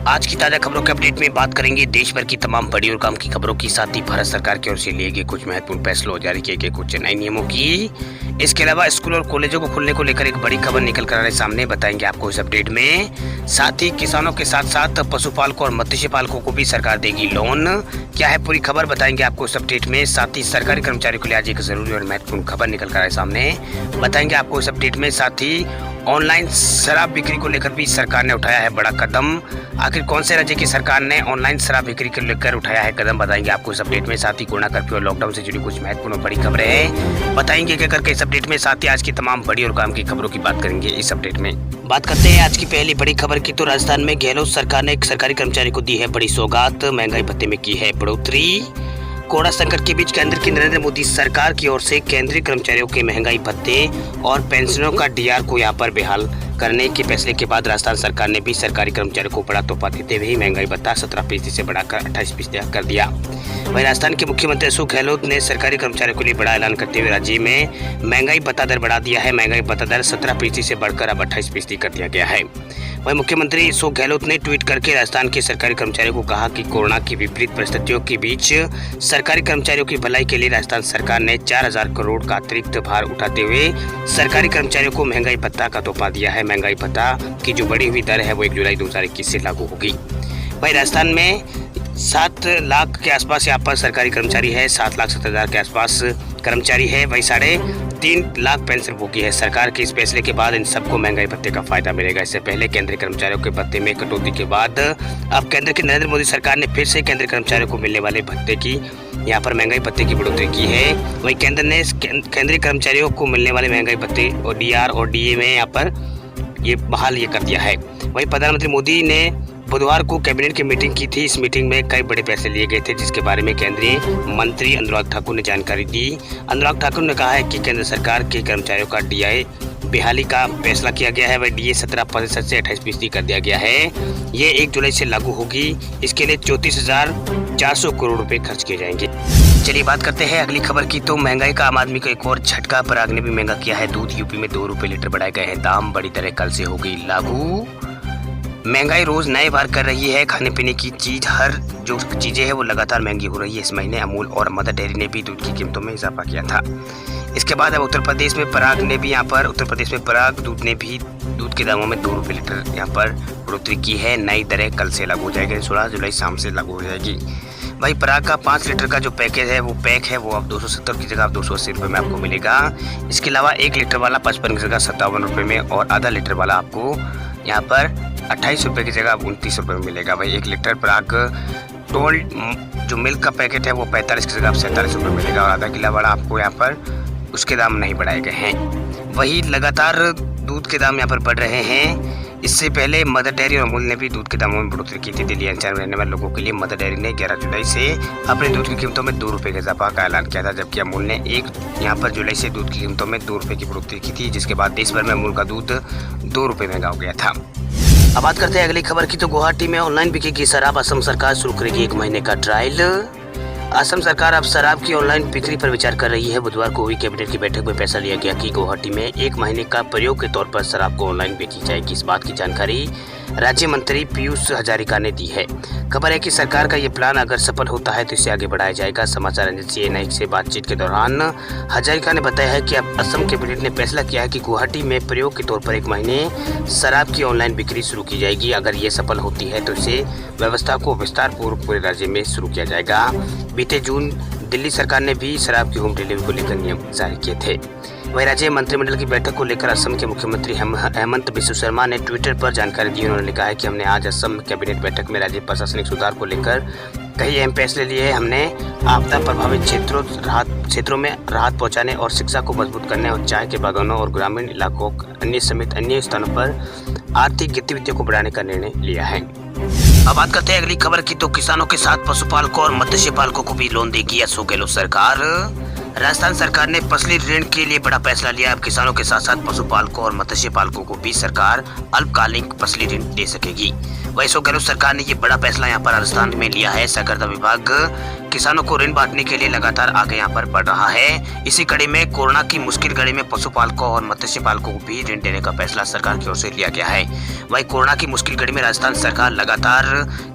आज की ताजा खबरों के अपडेट में बात करेंगे देश भर की तमाम बड़ी और काम की खबरों की, साथ ही भारत सरकार की ओर से लिए गए कुछ महत्वपूर्ण फैसलों और जारी किए गए कुछ नए नियमों की। इसके अलावा स्कूल और कॉलेजों को खुलने को लेकर एक बड़ी खबर निकल कर आने सामने बताएंगे आपको इस अपडेट में। साथ ही किसानों के साथ साथ पशुपालकों और मत्स्य पालकों को भी सरकार देगी लोन। क्या है पूरी खबर बताएंगे आपको इस अपडेट में। साथ ही सरकारी कर्मचारियों के लिए आज एक जरूरी और महत्वपूर्ण खबर निकल कर आए सामने बताएंगे आपको इस अपडेट में। साथ ही ऑनलाइन शराब बिक्री को लेकर भी सरकार ने उठाया है बड़ा कदम। आखिर कौन से राज्य की सरकार ने ऑनलाइन शराब बिक्री को लेकर उठाया है कदम बताएंगे आपको इस अपडेट में। साथ ही कोरोना कर्फ्यू और लॉकडाउन से जुड़ी कुछ महत्वपूर्ण और बड़ी खबरें हैं बताएंगे क्या करके इस अपडेट में। साथ ही आज की तमाम बड़ी और काम की खबरों की बात करेंगे इस अपडेट में। बात करते हैं आज की पहली बड़ी खबर की, तो राजस्थान में गहलोत सरकार ने एक सरकारी कर्मचारी को दी है बड़ी सौगात, महंगाई भत्ते में की है बढ़ोतरी। कोरोना संकट के बीच केंद्र की नरेंद्र मोदी सरकार की ओर से केंद्रीय कर्मचारियों के महंगाई भत्ते और पेंशनों का डीआर को यहां पर बेहाल करने के फैसले के बाद राजस्थान सरकार ने भी सरकारी कर्मचारियों को बड़ा तोहफा देते हुए महंगाई भत्ता 17% से बढ़ाकर 28% कर दिया। वहीं राजस्थान के मुख्यमंत्री अशोक गहलोत ने सरकारी कर्मचारियों के लिए बड़ा ऐलान करते हुए राज्य में महंगाई भत्ता दर बढ़ा दिया है। महंगाई भत्ता दर 17% से बढ़कर अब 28% कर दिया गया है। वहीं मुख्यमंत्री अशोक गहलोत ने ट्वीट करके राजस्थान के सरकारी कर्मचारियों को कहा कि कोरोना की विपरीत परिस्थितियों के बीच सरकारी कर्मचारियों की भलाई के लिए राजस्थान सरकार ने 4000 करोड़ का अतिरिक्त भार उठाते हुए सरकारी कर्मचारियों को महंगाई भत्ता का तोहफा दिया है। महंगाई भत्ता की जो बढ़ी हुई दर है वो 1 जुलाई 2021 से लागू होगी। वहीं राजस्थान में 7 लाख के आसपास यहाँ पर सरकारी कर्मचारी है, 7,70,000 के आसपास कर्मचारी है। वही 3.5 लाख पेंशन भोगी है। सरकार के इस फैसले के बाद इन सबको महंगाई भत्ते का फायदा मिलेगा। इससे पहले केंद्रीय कर्मचारियों के भत्ते में कटौती के बाद अब केंद्र की नरेंद्र मोदी सरकार ने फिर से केंद्रीय कर्मचारियों को मिलने वाले भत्ते की यहाँ पर महंगाई भत्ते की बढ़ोतरी की है। वही केंद्र ने केंद्रीय कर्मचारियों को मिलने वाले महंगाई भत्ते और डीआर और डीए में यहाँ पर ये बहाल कर दिया है। वही प्रधानमंत्री मोदी ने बुधवार को कैबिनेट की मीटिंग की थी। इस मीटिंग में कई बड़े फैसले लिए गए थे जिसके बारे में केंद्रीय मंत्री अनुराग ठाकुर ने जानकारी दी। अनुराग ठाकुर ने कहा है कि केंद्र सरकार के कर्मचारियों का डीआई बेहाली का फैसला किया गया है। वह डीए 17% से 28% कर दिया गया है। ये 1 जुलाई से लागू होगी। इसके लिए 34,400 करोड़ रुपए खर्च किए जाएंगे। चलिए बात करते हैं अगली खबर की, तो महंगाई का आम आदमी को एक और झटका। पराग ने भी महंगा किया है दूध। यूपी में 2 रुपए लीटर बढ़ाए गए हैं दाम, बड़ी दरें कल से हो गई लागू। महंगाई रोज नए वार कर रही है। खाने पीने की हर जो चीजें हैं वो लगातार महंगी हो रही है। इस महीने अमूल और मदर डेयरी ने भी दूध की कीमतों में इजाफा किया था। इसके बाद अब उत्तर प्रदेश में पराग दूध ने भी दूध के दामों में 2 रुपए लीटर यहाँ पर बढ़ोतरी की है। नई दरें कल से लागू हो जाएगी, 16 जुलाई शाम से लागू हो जाएगी। भाई पराग का 5 लीटर का जो पैक है वो अब 270 की जगह 280 रुपये में आपको मिलेगा। इसके अलावा 1 लीटर वाला 55 की जगह 57 रुपये में और आधा लीटर वाला आपको यहाँ पर 28 रुपये की जगह 29 रुपये में मिलेगा। भाई 1 लीटर पराग टोल्ड जो मिल्क का पैकेट है वो 45 की जगह 47 रुपये मिलेगा और आधा किलो वाला आपको यहाँ पर उसके दाम नहीं बढ़ाए गए हैं। वही लगातार दूध के दाम यहाँ पर बढ़ रहे हैं। इससे पहले मदर डेयरी और अमूल ने भी दूध के दामों में बढ़ोतरी की थी। दिल्ली अंचल में रहने वाले लोगों के लिए मदर डेयरी ने 11 जुलाई से अपने दूध की कीमतों में 2 रुपये के इजाफा का ऐलान किया था, जबकि अमूल ने यहाँ पर जुलाई से दूध की कीमतों में 2 रुपये की बढ़ोतरी की थी, जिसके बाद देश भर में अमूल का दूध 2 रुपये महंगा हो गया था। अब बात करते हैं अगली खबर की, तो गुवाहाटी में ऑनलाइन बिकेगी शराब। असम सरकार शुरू करेगी 1 महीने का ट्रायल। असम सरकार अब शराब की ऑनलाइन बिक्री पर विचार कर रही है। बुधवार को हुई कैबिनेट की बैठक में फैसला लिया गया कि गुवाहाटी में 1 महीने का प्रयोग के तौर पर शराब को ऑनलाइन बेची जाएगी। इस बात की जानकारी राज्य मंत्री पीयूष हजारिका ने दी है। खबर है कि सरकार का ये प्लान अगर सफल होता है तो इसे आगे बढ़ाया जाएगा। समाचार एजेंसी एएनआई से बातचीत के दौरान हजारिका ने बताया है कि अब असम कैबिनेट ने फैसला किया है कि गुवाहाटी में प्रयोग के तौर पर 1 महीने शराब की ऑनलाइन बिक्री शुरू की जाएगी। अगर ये सफल होती है तो इसे व्यवस्था को विस्तार पूर्वक पूरे राज्य में शुरू किया जाएगा। बीते जून दिल्ली सरकार ने भी शराब की होम डिलीवरी को लेकर नियम जारी किए थे। वही राज्य मंत्रिमंडल की बैठक को लेकर असम के मुख्यमंत्री हेमंत बिस्व शर्मा ने ट्विटर पर जानकारी दी। उन्होंने कहा है कि हमने आज असम कैबिनेट बैठक में राज्य प्रशासनिक सुधार को लेकर कई अहम फैसले लिए हैं। हमने आपदा प्रभावित क्षेत्रों में राहत पहुंचाने और शिक्षा को मजबूत करने और चाय के बागानों और ग्रामीण इलाकों अन्य समेत अन्य स्थानों पर आर्थिक गतिविधियों को बढ़ाने का निर्णय लिया है। अब बात करते हैं अगली खबर की, तो किसानों के साथ पशुपालकों और मत्स्य पालकों को भी लोन देगी अशोक गहलोत सरकार। राजस्थान सरकार ने फसली ऋण के लिए बड़ा फैसला लिया। अब किसानों के साथ साथ पशुपालकों और मत्स्य पालकों को भी सरकार अल्पकालिक फसली ऋण दे सकेगी। वही अशोक गहलोत सरकार ने ये बड़ा फैसला यहाँ पर राजस्थान में लिया है। सहकारिता विभाग किसानों को ऋण बांटने के लिए लगातार आगे यहाँ पर बढ़ रहा है। इसी कड़ी में कोरोना की मुश्किल घड़ी में पशुपालकों और मत्स्य पालकों को भी ऋण देने का फैसला सरकार की ओर से लिया गया है। वही कोरोना की मुश्किल घड़ी में राजस्थान सरकार लगातार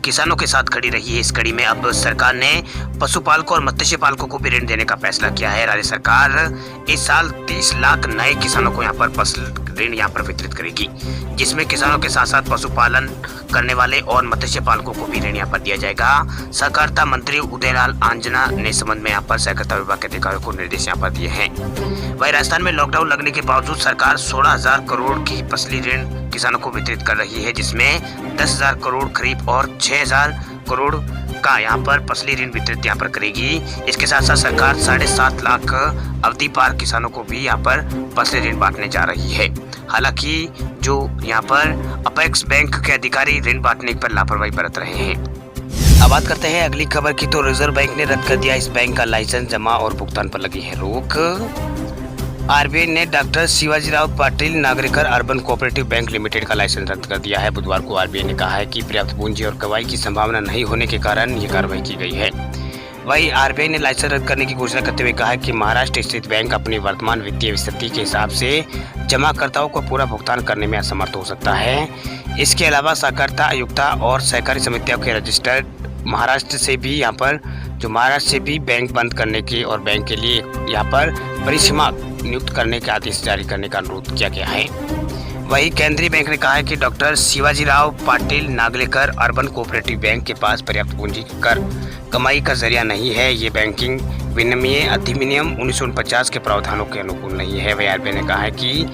किसानों के साथ खड़ी रही है। इस कड़ी में अब सरकार ने पशुपालकों और मत्स्य पालकों को भी ऋण देने का फैसला किया है। राज्य सरकार इस साल 30 लाख नए किसानों को यहाँ पर फसल ऋण यहाँ पर वितरित करेगी, जिसमें किसानों के साथ साथ पशुपालन करने वाले और मत्स्य पालकों को भी ऋण यहाँ पर दिया जाएगा। सहकारिता मंत्री उदयलाल आंजना ने इस संबंध में यहाँ पर सहकारिता विभाग के अधिकारियों को निर्देश यहाँ पर दिए हैं। वही राजस्थान में लॉकडाउन लगने के बावजूद सरकार 16,000 करोड़ की फसली ऋण किसानों को वितरित कर रही है, जिसमें 10,000 करोड़ खरीफ और 6,000 करोड़ का यहाँ पर फसली ऋण वितरित यहाँ पर करेगी। इसके साथ साथ सरकार 7.5 लाख अवधि पार किसानों को भी यहाँ पर फसली ऋण बांटने जा रही है। हालांकि जो यहाँ पर अपेक्स बैंक के अधिकारी ऋण बांटने पर लापरवाही बरत रहे हैं। अब बात करते हैं अगली खबर की, तो रिजर्व बैंक ने रद्द कर दिया इस बैंक का लाइसेंस, जमा और भुगतान पर लगी है रोक। आरबीआई ने doctor Shivajirao Patil Nagarikar urban cooperative bank limited का लाइसेंस रद्द कर दिया है। बुधवार को आरबीआई ने कहा है कि पर्याप्त पूंजी और गवाही की संभावना नहीं होने के कारण ये कार्रवाई की गई है। वहीं आरबीआई ने लाइसेंस रद्द करने की घोषणा करते हुए कहा है कि महाराष्ट्र स्थित बैंक अपनी वर्तमान वित्तीय स्थिति के हिसाब से जमाकर्ताओं को पूरा भुगतान करने में असमर्थ हो सकता है। इसके अलावा सहकारिता आयुक्ता और सहकारी समितियों के रजिस्टर्ड महाराष्ट्र से भी बैंक बंद करने के और बैंक के लिए यहाँ पर परिसीमा नियुक्त करने के आदेश जारी करने का अनुरोध किया गया है। वहीं केंद्रीय बैंक ने कहा है कि doctor Shivajirao Patil Nagarikar urban cooperative bank के पास पर्याप्त पूंजी कर कमाई का जरिया नहीं है। ये बैंकिंग विनिमय अधिनियम 1949 के प्रावधानों के अनुकूल नहीं है। वहीं आरबीआई ने कहा है कि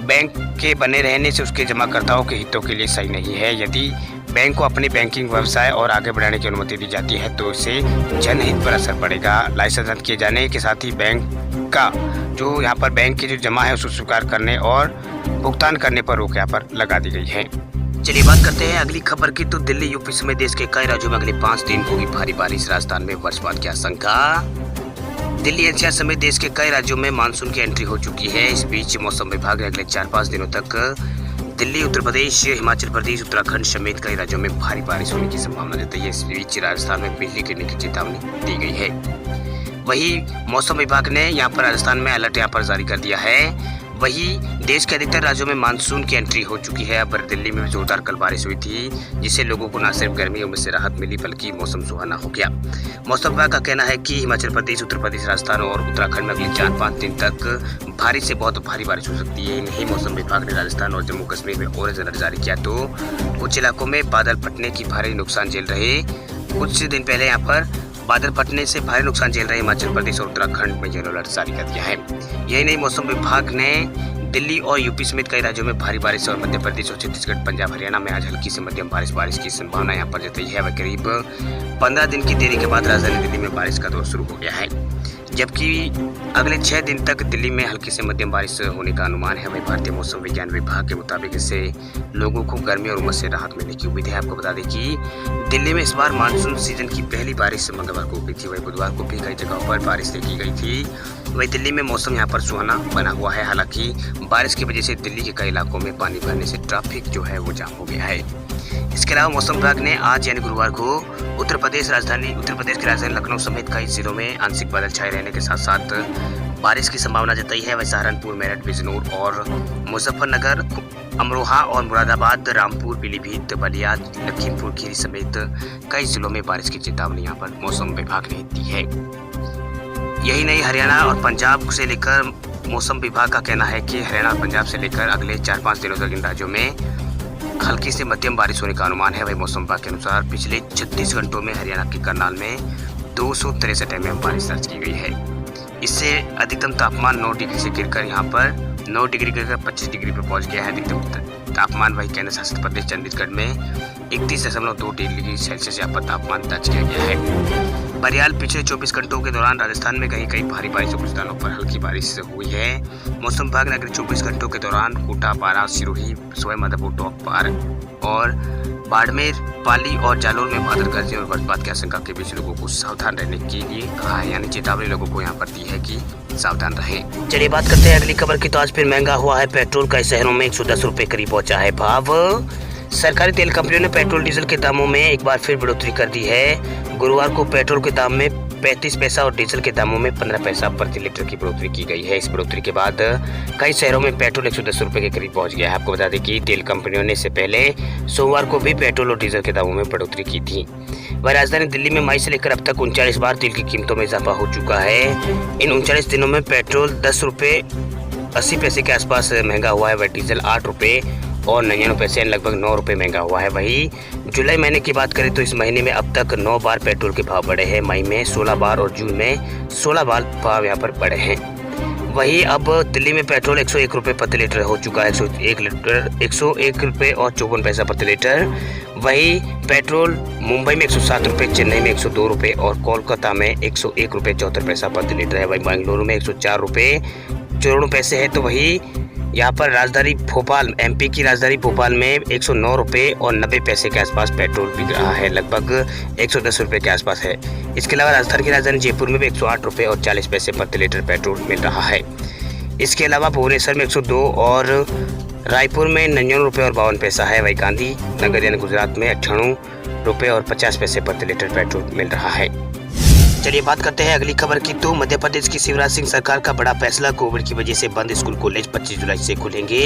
बैंक के बने रहने से उसके जमाकर्ताओं के हितों के लिए सही नहीं है। यदि बैंक को अपने बैंकिंग व्यवसाय और आगे बढ़ाने की अनुमति दी जाती है तो इससे जनहित पर असर पड़ेगा। लाइसेंस रद्द किए जाने के साथ ही बैंक का जो यहाँ पर बैंक की जो जमा है उसको स्वीकार करने और भुगतान करने पर रोक यहाँ पर लगा दी गई है। चलिए बात करते हैं अगली खबर की, तो दिल्ली यूपी समेत देश के कई राज्यों में अगले 5 दिन होगी भारी बारिश। राजस्थान में वज्रपात की आशंका। दिल्ली एनसीआर समेत देश के कई राज्यों में मानसून की एंट्री हो चुकी है। इस बीच मौसम विभाग ने अगले 4-5 दिनों तक दिल्ली, उत्तर प्रदेश, हिमाचल प्रदेश, उत्तराखंड समेत कई राज्यों में भारी बारिश होने की संभावना जताई है। इस बीच राजस्थान में बिजली गिरने की चेतावनी दी गई है। वहीं मौसम विभाग ने यहाँ पर राजस्थान में अलर्ट यहाँ पर जारी कर दिया है। वहीं देश के अधिकतर राज्यों में मानसून की एंट्री हो चुकी है। अब दिल्ली में भी जोरदार कल बारिश हुई थी, जिससे लोगों को न सिर्फ गर्मियों में से राहत मिली बल्कि मौसम सुहाना हो गया। मौसम विभाग का कहना है कि हिमाचल प्रदेश, उत्तर प्रदेश, राजस्थान और उत्तराखंड में अगले 4-5 दिन तक भारी से बहुत भारी बारिश हो सकती है। इन्हीं मौसम विभाग ने राजस्थान और जम्मू कश्मीर में ऑरेंज अलर्ट जारी किया, तो कुछ इलाकों में बादल फटने की भारी नुकसान झेल रहे। कुछ दिन पहले यहाँ पर बादल फटने से भारी नुकसान झेल रहे हिमाचल प्रदेश और उत्तराखंड में येलो अलर्ट जारी कर दिया है। यही नहीं, मौसम विभाग ने दिल्ली और यूपी समेत कई राज्यों में भारी बारिश और मध्य प्रदेश और छत्तीसगढ़, पंजाब, हरियाणा में आज हल्की से मध्यम बारिश की संभावना यहाँ पर जताई है। वह करीब 15 दिन की देरी के बाद राजधानी दिल्ली में बारिश का दौर शुरू हो गया है, जबकि अगले 6 दिन तक दिल्ली में हल्की से मध्यम बारिश होने का अनुमान है। वहीं भारतीय मौसम विज्ञान विभाग के मुताबिक इससे लोगों को गर्मी और उमस से राहत मिलने की उम्मीद है। आपको बता दें कि दिल्ली में इस बार मानसून सीजन की पहली बारिश मंगलवार को हुई थी। वहीं बुधवार को भी कई जगहों पर बारिश देखी गई थी। वहीं दिल्ली में मौसम यहाँ पर सुहाना बना हुआ है। हालांकि बारिश की वजह से दिल्ली के कई इलाकों में पानी भरने से ट्रैफिक जो है वो जाम हो गया है। इसके अलावा मौसम विभाग ने आज यानी गुरुवार को उत्तर प्रदेश की राजधानी लखनऊ समेत कई जिलों में आंशिक बादल छाए रहने के साथ साथ बारिश की संभावना जताई है। वह सहारनपुर, मेरठ, बिजनौर और मुजफ्फरनगर, अमरोहा और मुरादाबाद, रामपुर, पीलीभीत, बलिया, लखीमपुर खीरी समेत कई जिलों में बारिश की चेतावनी यहाँ पर मौसम विभाग ने दी है। यही नहीं, हरियाणा और पंजाब से लेकर मौसम विभाग का कहना है कि हरियाणा और पंजाब से लेकर अगले 4-5 दिनों तक इन राज्यों में हल्की से मध्यम बारिश होने का अनुमान है। वही मौसम विभाग के अनुसार पिछले 36 घंटों में हरियाणा के करनाल में 263 mm बारिश दर्ज की गई है। इससे अधिकतम तापमान 9 डिग्री से गिरकर यहाँ पर 9 डिग्री गिरकर 25 डिग्री पर पहुँच गया है। अधिकतम तापमान वही केंद्र शासित प्रदेश चंडीगढ़ में 31.2 डिग्री सेल्सियस यहाँ पर तापमान दर्ज किया गया है। बरियाल पिछले 24 घंटों के दौरान राजस्थान में कहीं कहीं भारी बारिश और कुछ स्थानों पर हल्की बारिश हुई है। मौसम विभाग ने अगले 24 घंटों के दौरान कोटा, बारा, सिरोही, सवाई माधोपुर, टोंक, पार और बाड़मेर, पाली और जालौर में बादल गरजने और वज्रपात की आशंका के बीच लोगों को सावधान रहने के लिए कहा है, यानी चेतावनी लोगों को यहाँ पर दी है कि सावधान रहें। चलिए बात करते हैं अगली खबर की, तो आज फिर महंगा हुआ है पेट्रोल। कई शहरों में 110 रुपए करीब पहुंचा है भाव। सरकारी तेल कंपनियों ने पेट्रोल डीजल के दामों में एक बार फिर बढ़ोतरी कर दी है। गुरुवार को पेट्रोल के दाम में 35 पैसा और डीजल के दामों में 15 पैसा प्रति लीटर की बढ़ोतरी की गई है। इस बढ़ोतरी के बाद कई शहरों में पेट्रोल 110 रुपए के करीब पहुंच गया है। आपको बता दें कि तेल कंपनियों ने इससे पहले सोमवार को भी पेट्रोल और डीजल के दामों में बढ़ोतरी की थी। वह राजधानी दिल्ली में मई से लेकर अब तक 39 बार तेल की कीमतों में इजाफा हो चुका है। इन 39 दिनों में पेट्रोल 10 रुपए 80 पैसे के आसपास महंगा हुआ है, वह डीजल 8 रुपए और 99 पैसे लगभग 9 रुपए महंगा हुआ है। वहीं जुलाई महीने की बात करें तो इस महीने में अब तक 9 बार पेट्रोल के भाव बढ़े हैं। मई में 16 बार और जून में 16 बार भाव यहाँ पर बढ़े हैं। वहीं अब दिल्ली में पेट्रोल 101 रुपये प्रति लीटर हो चुका है, 101 रुपये और 54 पैसा प्रति लीटर। वहीं पेट्रोल मुंबई में 107 रुपये, चेन्नई में 102 रुपये और कोलकाता में 101 रुपये 74 पैसा प्रति लीटर है। वहीं बेंगलुरु में 104 रुपये 94 पैसे है। तो वहीं यहाँ पर राजधानी भोपाल, एमपी की राजधानी भोपाल में 109 रुपये और 90 पैसे के आसपास पेट्रोल बिक रहा है, लगभग 110 रुपये के आसपास है। इसके अलावा राजस्थान की राजधानी जयपुर में भी 108 रुपये और 40 पैसे प्रति लीटर पेट्रोल मिल रहा है। इसके अलावा भुवनेश्वर में 102 और रायपुर में 99 रुपये और 52 पैसा है। वहीं गांधी नगर यानी गुजरात में 98 रुपये और 50 पैसे प्रति लीटर पेट्रोल मिल रहा है। चलिए बात करते हैं अगली खबर की। तो मध्य प्रदेश की शिवराज सिंह सरकार का बड़ा फैसला, कोविड की वजह से बंद स्कूल कॉलेज 25 जुलाई से खुलेंगे।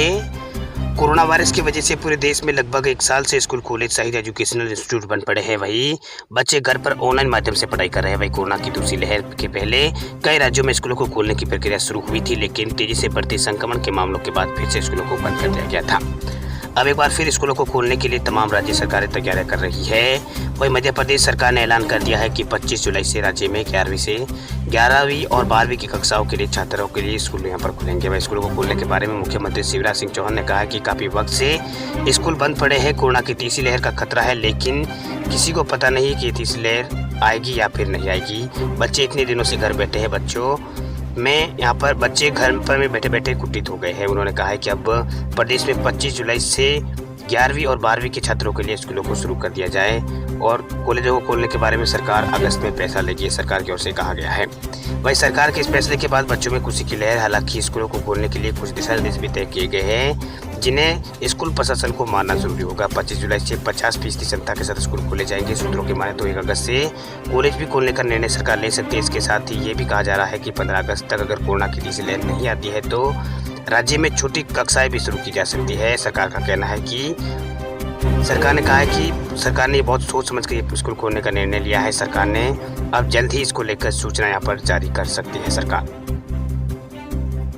कोरोना वायरस की वजह से पूरे देश में लगभग 1 साल से स्कूल कॉलेज सहित एजुकेशनल इंस्टीट्यूट बंद पड़े हैं। वहीं बच्चे घर पर ऑनलाइन माध्यम से पढ़ाई कर रहे हैं। वहीं कोरोना की दूसरी लहर के पहले कई राज्यों में स्कूलों को खोलने की प्रक्रिया शुरू हुई थी, लेकिन तेजी से बढ़ते संक्रमण के मामलों के बाद फिर से स्कूलों को बंद कर दिया गया था। अब एक बार फिर स्कूलों को खोलने के लिए तमाम राज्य सरकारें तैयारियां कर रही है। वहीं मध्य प्रदेश सरकार ने ऐलान कर दिया है कि 25 जुलाई से राज्य में 11वीं और 12वीं की कक्षाओं के लिए छात्रों के लिए स्कूल यहाँ पर खुलेंगे। वहीं स्कूलों को खोलने के बारे में मुख्यमंत्री शिवराज सिंह चौहान ने कहा कि काफ़ी वक्त से स्कूल बंद पड़े हैं। कोरोना की तीसरी लहर का खतरा है, लेकिन किसी को पता नहीं कि तीसरी लहर आएगी या फिर नहीं आएगी। बच्चे इतने दिनों से घर बैठे हैं, बच्चों में यहाँ पर बच्चे घर पर में बैठे बैठे कुटित हो गए हैं। उन्होंने कहा है कि अब प्रदेश में 25 जुलाई से 11वीं और 12वीं के छात्रों के लिए स्कूलों को शुरू कर दिया जाए और कॉलेजों को खोलने के बारे में सरकार अगस्त में फैसला लेगी, सरकार की ओर से कहा गया है। वहीं सरकार के इस फैसले के बाद बच्चों में खुशी की लहर। हालांकि स्कूलों को खोलने के लिए कुछ दिशा निर्देश भी तय किए गए हैं, जिन्हें स्कूल प्रशासन को मानना जरूरी होगा। 25 जुलाई से 50% क्षमता के साथ स्कूल खोले जाएंगे। सूत्रों की माने तो 1 अगस्त से कॉलेज भी खोलने का निर्णय सरकार ले सकती है। इसके साथ ही ये भी कहा जा रहा है कि 15 अगस्त तक अगर कोरोना की तीसरी लहर नहीं आती है तो राज्य में छोटी कक्षाएं भी शुरू की जा सकती है। सरकार का कहना है कि सरकार ने कहा है कि सरकार ने बहुत सोच समझ कर ये स्कूल खोलने का निर्णय लिया है। सरकार ने अब जल्द ही इसको लेकर सूचना यहाँ पर जारी कर सकती है सरकार।